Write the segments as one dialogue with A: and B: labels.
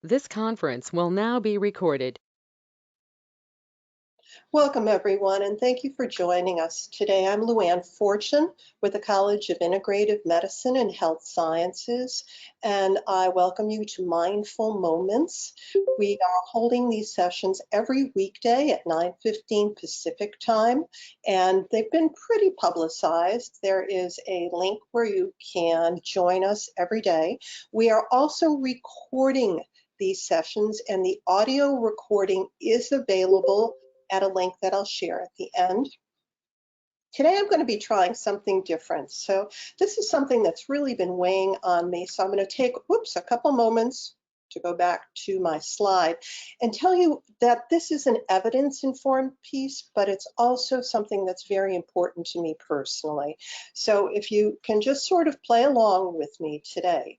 A: This conference will now be recorded.
B: Welcome, everyone, and thank you for joining us today. I'm Luann Fortune with the College of Integrative Medicine and Health Sciences, and I welcome you to Mindful Moments. We are holding these sessions every weekday at 9:15 Pacific time, and they've been pretty publicized. There is a link where you can join us every day. We are also recording these sessions, and the audio recording is available at a link that I'll share at the end. Today I'm going to be trying something different. So this is something that's really been weighing on me. So I'm going to take, a couple moments to go back to my slide and tell you that this is an evidence-informed piece, but it's also something that's very important to me personally. So if you can just sort of play along with me today.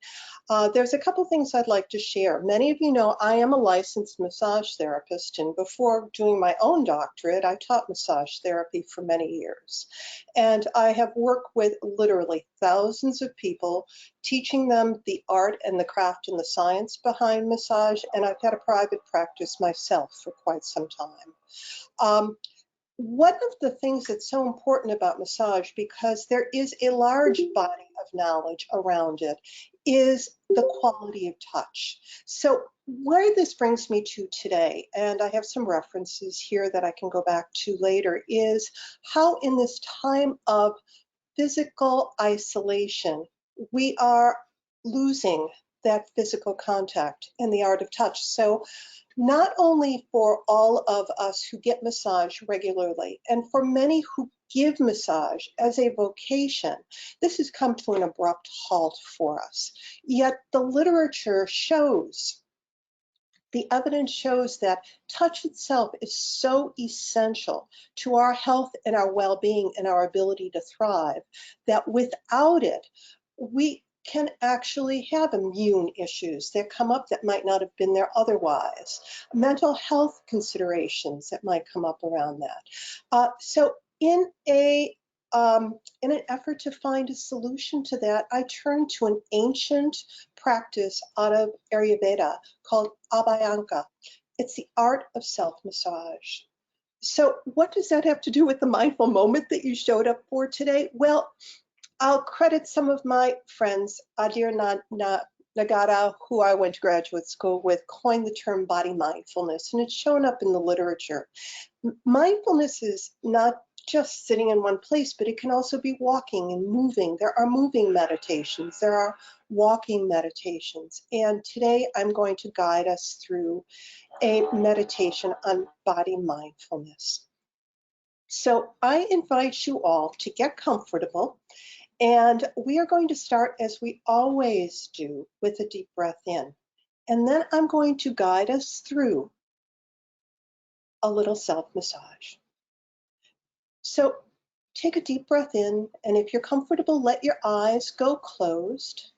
B: There's a couple things I'd like to share. Many of you know I am a licensed massage therapist, and before doing my own doctorate, I taught massage therapy for many years. And I have worked with literally thousands of people, teaching them the art and the craft and the science behind massage, and I've had a private practice myself for quite some time. One of the things that's so important about massage, because there is a large body of knowledge around it, is the quality of touch. So where this brings me to today, and I have some references here that I can go back to later, is how in this time of physical isolation, we are losing that physical contact and the art of touch. So not only for all of us who get massage regularly, and for many who give massage as a vocation, this has come to an abrupt halt for us. Yet the literature shows, the evidence shows that touch itself is so essential to our health and our well-being and our ability to thrive that without it, we can actually have immune issues that come up that might not have been there otherwise, mental health considerations that might come up around that. So in an effort to find a solution to that, I turned to an ancient practice out of Ayurveda called Abhyanga. It's the art of self-massage. So what does that have to do with the mindful moment that you showed up for today? Well, I'll credit some of my friends. Adir Nagata, who I went to graduate school with, coined the term body mindfulness, and it's shown up in the literature. Mindfulness is not just sitting in one place, but it can also be walking and moving. There are moving meditations, there are walking meditations, and today I'm going to guide us through a meditation on body mindfulness. So I invite you all to get comfortable. And we are going to start, as we always do, with a deep breath in. And then I'm going to guide us through a little self-massage. So take a deep breath in, and if you're comfortable, let your eyes go closed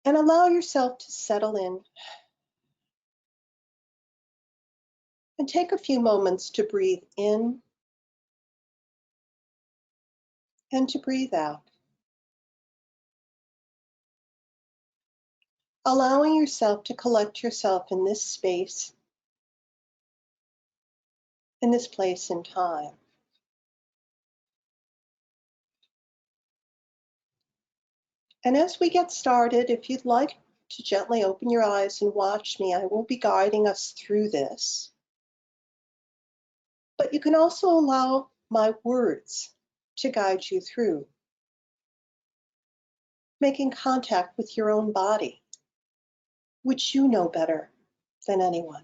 B: and allow yourself to settle in. And take a few moments to breathe in and to breathe out. Allowing yourself to collect yourself in this space, in this place and time. And as we get started, if you'd like to gently open your eyes and watch me, I will be guiding us through this. But you can also allow my words to guide you through, making contact with your own body, which you know better than anyone.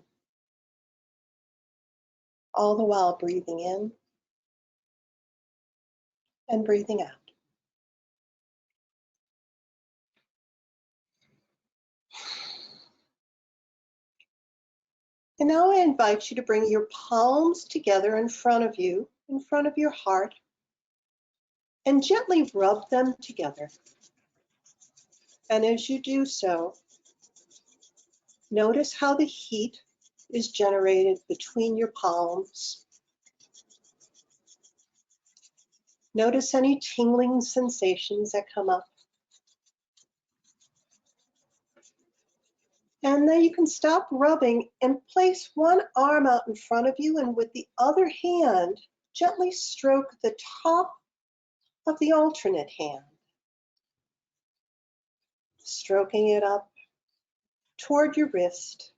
B: All the while breathing in and breathing out. And now I invite you to bring your palms together in front of you, in front of your heart, and gently rub them together. And as you do so, notice how the heat is generated between your palms. Notice any tingling sensations that come up. And then you can stop rubbing and place one arm out in front of you, and with the other hand, gently stroke the top of the alternate hand, stroking it up toward your wrist.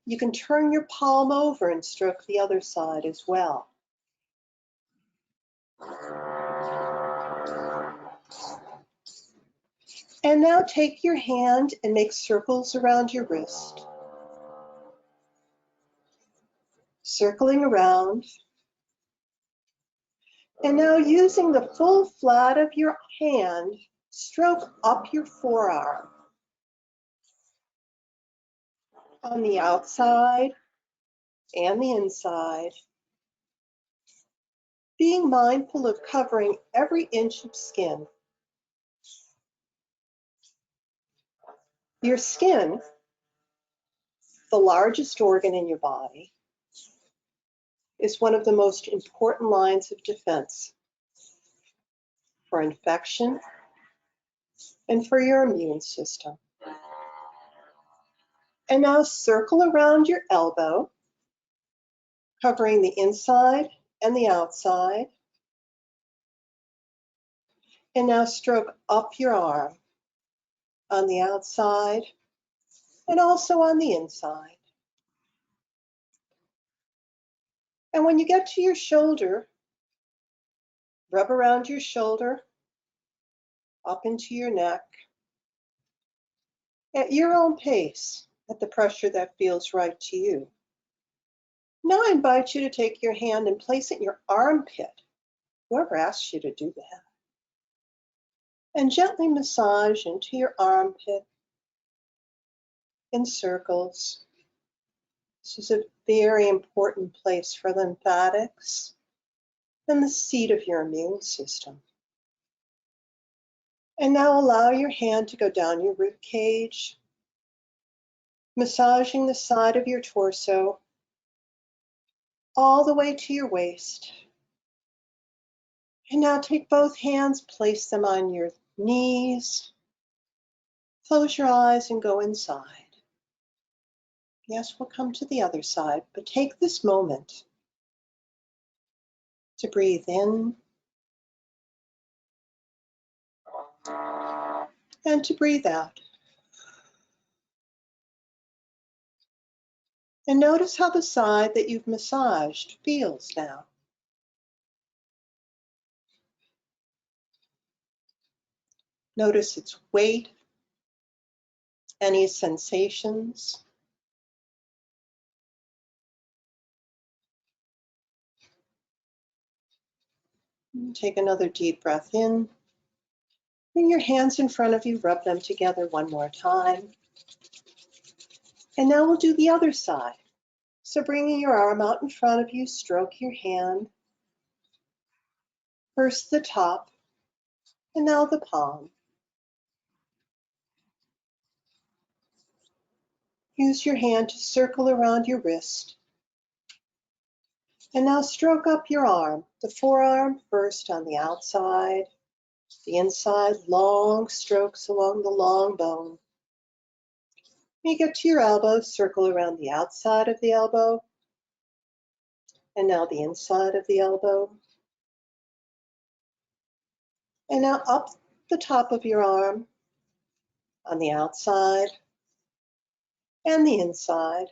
B: You can turn your palm over and stroke the other side as well. And now take your hand and make circles around your wrist. Circling around. And now using the full flat of your hand, stroke up your forearm. On the outside and the inside. Being mindful of covering every inch of skin. Your skin, the largest organ in your body, is one of the most important lines of defense for infection and for your immune system. And now circle around your elbow, covering the inside and the outside. And now stroke up your arm on the outside and also on the inside. And when you get to your shoulder, rub around your shoulder, up into your neck, at your own pace, at the pressure that feels right to you. Now I invite you to take your hand and place it in your armpit, whoever asks you to do that. And gently massage into your armpit in circles. This is a very important place for lymphatics and the seat of your immune system. And now allow your hand to go down your rib cage, massaging the side of your torso all the way to your waist. And now take both hands, place them on your knees, close your eyes and go inside. Yes, we'll come to the other side, but take this moment to breathe in and to breathe out. And notice how the side that you've massaged feels now. Notice its weight, any sensations. Take another deep breath in. Bring your hands in front of you, rub them together one more time. And now we'll do the other side. So bringing your arm out in front of you, stroke your hand. First the top, and now the palm. Use your hand to circle around your wrist. And now stroke up your arm, the forearm first on the outside, the inside, long strokes along the long bone. When you get to your elbow, circle around the outside of the elbow, and now the inside of the elbow. And now up the top of your arm on the outside and the inside.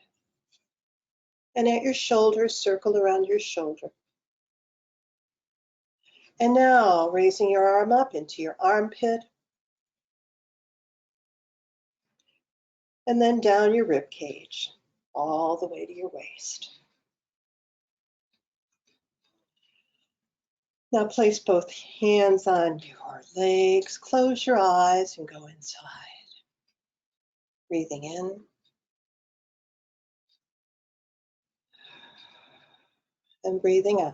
B: And at your shoulder, circle around your shoulder. And now raising your arm up into your armpit. And then down your rib cage, all the way to your waist. Now place both hands on your legs, close your eyes and go inside. Breathing in. And breathing out.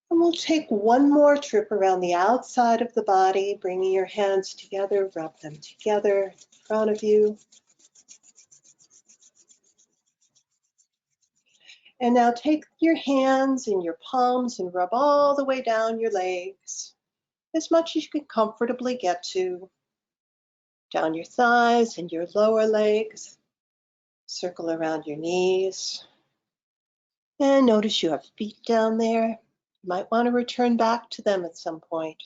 B: And we'll take one more trip around the outside of the body, bringing your hands together, rub them together in front of you. And now take your hands in your palms and rub all the way down your legs, as much as you can comfortably get to, down your thighs and your lower legs. Circle around your knees. And notice you have feet down there. You might want to return back to them at some point.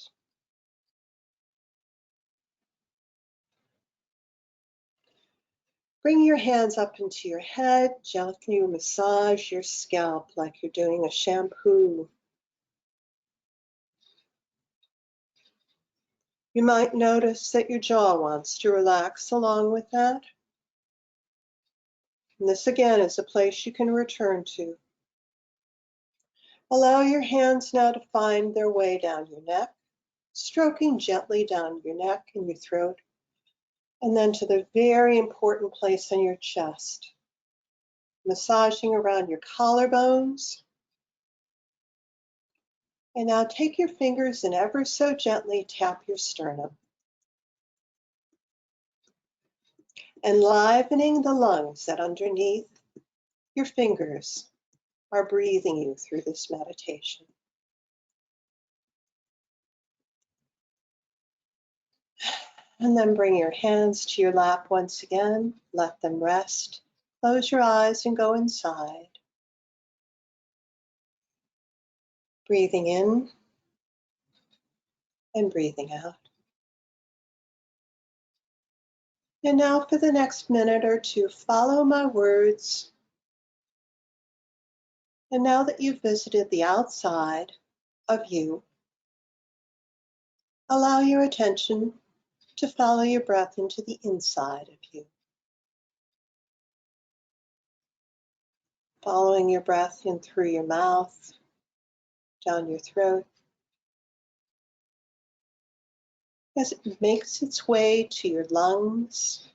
B: Bring your hands up into your head. Gently massage your scalp like you're doing a shampoo. You might notice that your jaw wants to relax along with that. And this again is a place you can return to. Allow your hands now to find their way down your neck, stroking gently down your neck and your throat, and then to the very important place on your chest, massaging around your collarbones. And now take your fingers and ever so gently tap your sternum, enlivening the lungs that underneath your fingers are breathing you through this meditation. And then bring your hands to your lap once again. Let them rest. Close your eyes and go inside. Breathing in and breathing out. And now for the next minute or two, follow my words. And now that you've visited the outside of you, allow your attention to follow your breath into the inside of you. Following your breath in through your mouth, down your throat, as it makes its way to your lungs.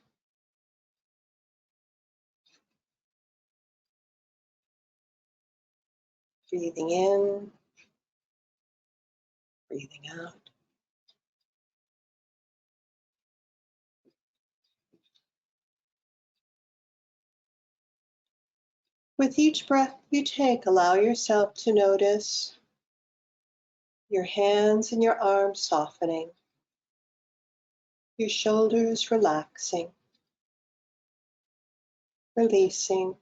B: Breathing in, breathing out. With each breath you take, allow yourself to notice your hands and your arms softening, your shoulders relaxing, releasing.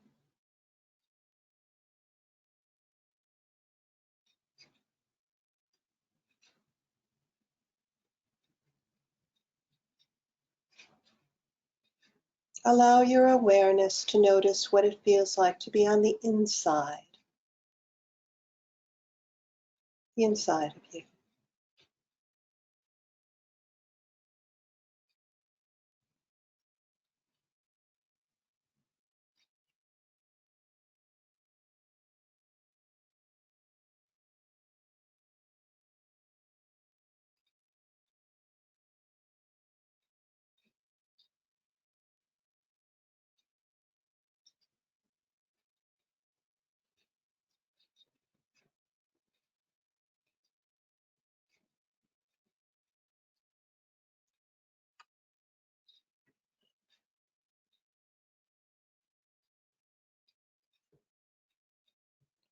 B: Allow your awareness to notice what it feels like to be on the inside of you.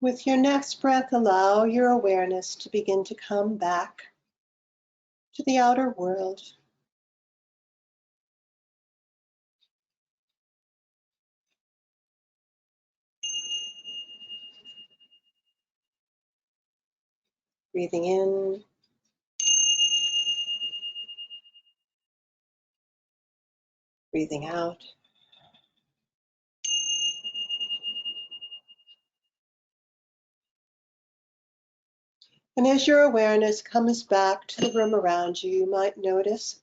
B: With your next breath, allow your awareness to begin to come back to the outer world. Breathing in, breathing out. And as your awareness comes back to the room around you, you might notice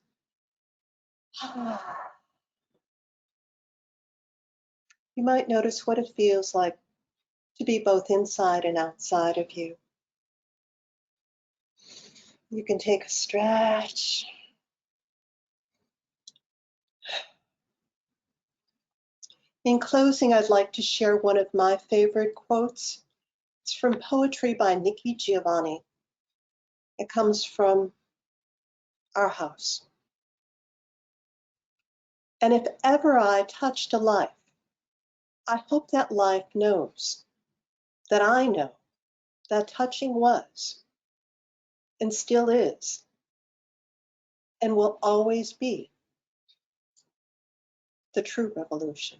B: what it feels like to be both inside and outside of you. You can take a stretch. In closing, I'd like to share one of my favorite quotes. It's from poetry by Nikki Giovanni. It comes from our house. And if ever I touched a life, I hope that life knows that I know that touching was and still is and will always be the true revolution.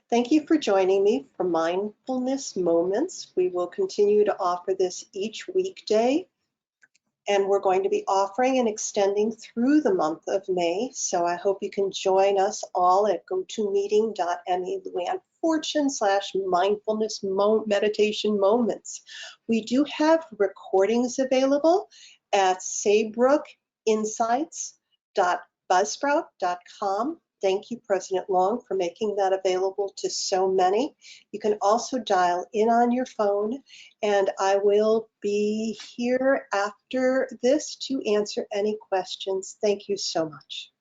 B: Thank you for joining me for Mindfulness Moments. We will continue to offer this each weekday, and we're going to be offering and extending through the month of May. So I hope you can join us all at gotomeeting.me Luann Fortune /mindfulness meditation moments. We do have recordings available at saybrook.insights.buzzsprout.com. Thank you, President Long, for making that available to so many. You can also dial in on your phone, and I will be here after this to answer any questions. Thank you so much.